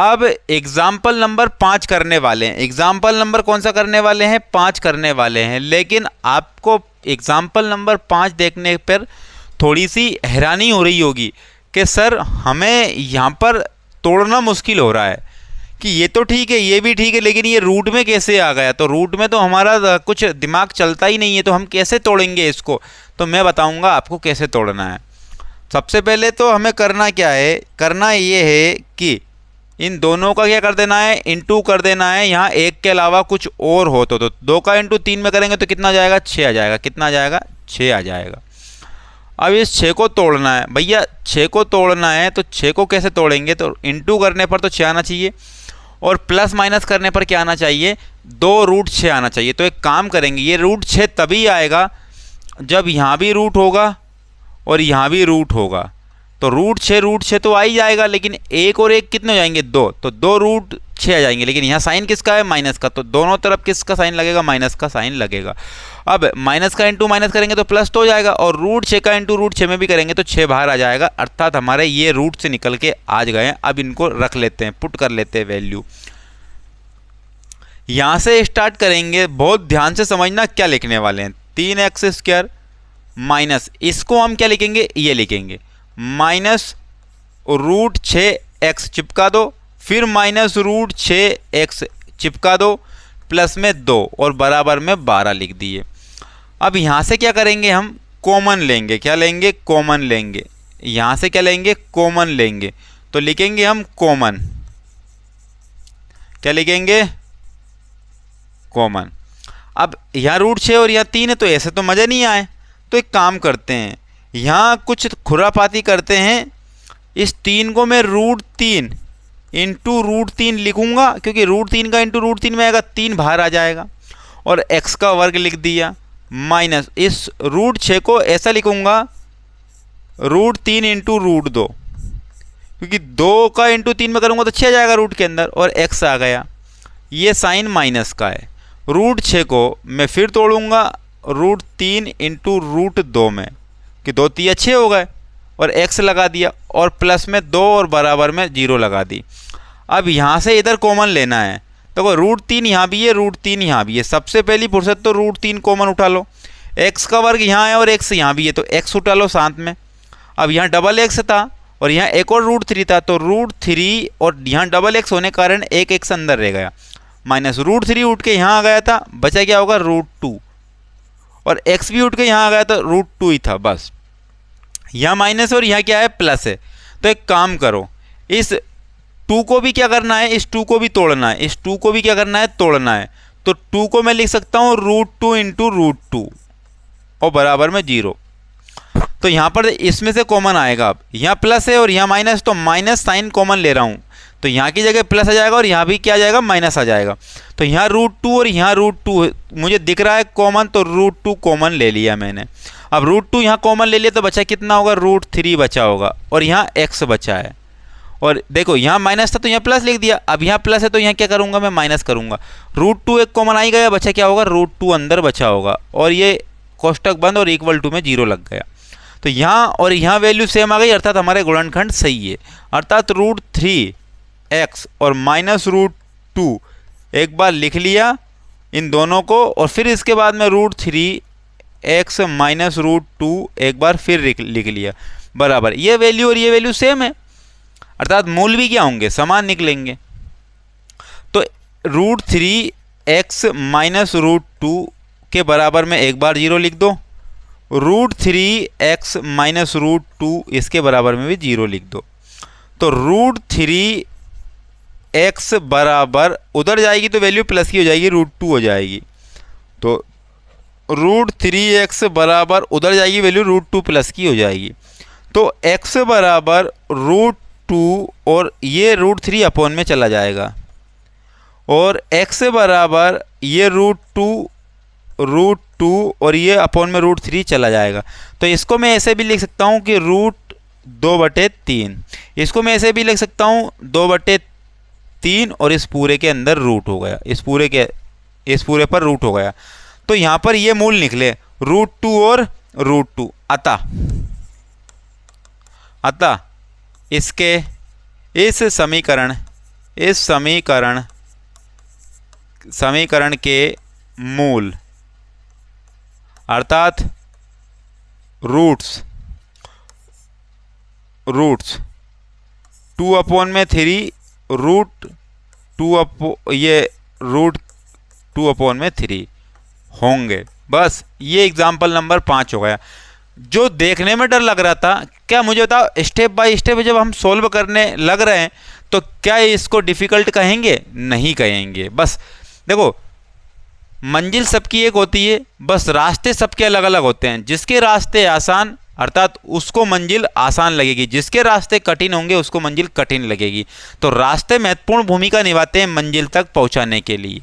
अब example number 5 करने वाले हैं। एग्जाम्पल नंबर कौन सा करने वाले हैं? 5 करने वाले हैं। लेकिन आपको एग्जाम्पल नंबर 5 देखने पर थोड़ी सी हैरानी हो रही होगी कि सर हमें यहाँ पर तोड़ना मुश्किल हो रहा है कि ये तो ठीक है, ये भी ठीक है, लेकिन ये रूट में कैसे आ गया? तो रूट में तो हमारा कुछ दिमाग चलता ही नहीं है, तो हम कैसे तोड़ेंगे इसको? तो मैं बताऊंगा आपको कैसे तोड़ना है। सबसे पहले तो हमें करना क्या है? करना ये है कि इन दोनों का क्या कर देना है? इंटू कर देना है। यहाँ एक के अलावा कुछ और हो तो 2 का इंटू 3 में करेंगे तो कितना जाएगा? 6 आ जाएगा। कितना आ जाएगा? 6 आ जाएगा। अब इस 6 को तोड़ना है भैया। 6 को तोड़ना है तो 6 को कैसे तोड़ेंगे? तो इंटू करने पर तो 6 आना चाहिए और प्लस माइनस करने पर क्या आना चाहिए? 2√6 आना चाहिए। तो एक काम करेंगे, ये √6 तभी आएगा जब यहाँ भी रूट होगा और यहाँ भी रूट होगा। तो √6 तो आ ही जाएगा, लेकिन एक और एक कितने हो जाएंगे? 2। तो 2√6 आ जाएंगे। लेकिन यहाँ साइन किसका है? माइनस का। तो दोनों तरफ किसका साइन लगेगा? माइनस का साइन लगेगा। अब माइनस का इंटू माइनस करेंगे तो प्लस तो हो जाएगा, और √6 का इंटू √6 में भी करेंगे तो 6 बाहर आ जाएगा। अर्थात हमारे ये रूट से निकल के आ गए हैं। अब इनको रख लेते हैं, पुट कर लेते हैं वैल्यू। यहाँ से स्टार्ट करेंगे, बहुत ध्यान से समझना क्या लिखने वाले हैं। 3x² माइनस, इसको हम क्या लिखेंगे? ये लिखेंगे माइनस √6x चिपका दो, फिर माइनस √6x चिपका दो, प्लस में 2 और बराबर में 12 लिख दिए। अब यहाँ से क्या करेंगे? हम कॉमन लेंगे। क्या लेंगे? कॉमन लेंगे। यहाँ से क्या लेंगे? कॉमन लेंगे। तो लिखेंगे हम कॉमन। क्या लिखेंगे? कॉमन। अब यहाँ √6 और यहाँ 3 है, तो ऐसे तो मज़ा नहीं आए। तो एक काम करते हैं, यहाँ कुछ खुरापाती करते हैं। इस 3 को मैं √3 इंटू √3 लिखूँगा, क्योंकि √3 का इंटू √3 में आएगा, 3 बाहर आ जाएगा, और x का वर्ग लिख दिया। माइनस इस √6 को ऐसा लिखूँगा √3 इंटू √2, क्योंकि 2 का इंटू 3 में करूँगा तो 6 आ जाएगा रूट के अंदर, और x आ गया। ये साइन माइनस का है। √6 को मैं फिर तोड़ूंगा √3 इंटू √2 में, कि 2 3 6 हो गए, और x लगा दिया, और प्लस में 2 और बराबर में 0 लगा दी। अब यहाँ से इधर कॉमन लेना है। तो √3 यहाँ भी है, √3 यहाँ भी है। सबसे पहली फुर्सत तो √3 कॉमन उठा लो। x का वर्ग यहाँ है और x यहाँ भी है, तो x उठा लो साथ में। अब यहाँ डबल x था और यहाँ एक और √3 था, तो √3 और यहाँ डबल x होने के कारण एक x अंदर रह गया। माइनस √3 उठ के यहाँ आ गया था, बचा क्या होगा? √2, और x भी उठ के यहाँ आ गया, तो √2 ही था बस। यहाँ माइनस और यहाँ क्या है? प्लस है। तो एक काम करो, इस 2 को भी क्या करना है? इस 2 को भी तोड़ना है। इस 2 को भी क्या करना है? तोड़ना है। तो 2 को मैं लिख सकता हूँ √2 इंटू √2 और बराबर में 0। तो यहाँ पर इसमें से कॉमन आएगा। अब यहाँ प्लस है और यहाँ माइनस, तो माइनस साइन कॉमन ले रहा हूँ, तो यहाँ की जगह प्लस आ जाएगा और यहाँ भी क्या आ जाएगा? माइनस आ जाएगा। तो यहाँ √2 और यहाँ √2 मुझे दिख रहा है कॉमन, तो √2 कॉमन ले लिया मैंने। अब √2 यहाँ कॉमन ले लिया, तो बचा कितना होगा? √3 बचा होगा, और यहाँ x बचा है। और देखो यहाँ माइनस था तो यहाँ प्लस लिख दिया। अब यहाँ प्लस है तो यहाँ क्या करूँगा? मैं माइनस करूँगा। √2 एक कॉमन आ ही गया, बचा क्या होगा? √2 अंदर बचा होगा, और ये कोष्टक बंद और इक्वल टू में 0 लग गया। तो यहाँ और यहाँ वैल्यू सेम आ गई, अर्थात हमारे गुणनखंड सही है। अर्थात √3x और माइनस √2 एक बार लिख लिया इन दोनों को, और फिर इसके बाद में √3x माइनस √2 एक बार फिर लिख लिया बराबर। ये वैल्यू और ये वैल्यू सेम है, अर्थात मूल भी क्या होंगे? समान निकलेंगे। तो √3x माइनस √2 के बराबर में एक बार 0 लिख दो, √3x माइनस √2 इसके बराबर में भी 0 लिख दो। तो √3x बराबर उधर जाएगी तो वैल्यू प्लस की हो जाएगी, √2 हो जाएगी। तो √3x बराबर उधर जाएगी, वैल्यू √2 प्लस की हो जाएगी। तो x बराबर √2 और ये √3 अपॉन में चला जाएगा, और x बराबर ये √2 और ये अपॉन में √3 चला जाएगा। तो इसको मैं ऐसे भी लिख सकता हूँ कि √2/3। इसको मैं ऐसे भी लिख सकता हूँ 2/3, और इस पूरे के अंदर रूट हो गया, इस पूरे पर रूट हो गया। तो यहाँ पर ये मूल निकले √2 और √2। अतः इसके इस इस समीकरण के मूल अर्थात रूट्स 2/3 √2/3 होंगे। बस ये एग्जाम्पल नंबर 5 हो गया। जो देखने में डर लग रहा था, क्या मुझे बताओ, स्टेप बाय स्टेप जब हम सोल्व करने लग रहे हैं तो क्या इसको डिफ़िकल्ट कहेंगे? नहीं कहेंगे। बस देखो, मंजिल सबकी एक होती है, बस रास्ते सबके अलग अलग होते हैं। जिसके रास्ते आसान अर्थात उसको मंजिल आसान लगेगी, जिसके रास्ते कठिन होंगे उसको मंजिल कठिन लगेगी। तो रास्ते महत्वपूर्ण भूमिका निभाते हैं मंजिल तक पहुंचाने के लिए।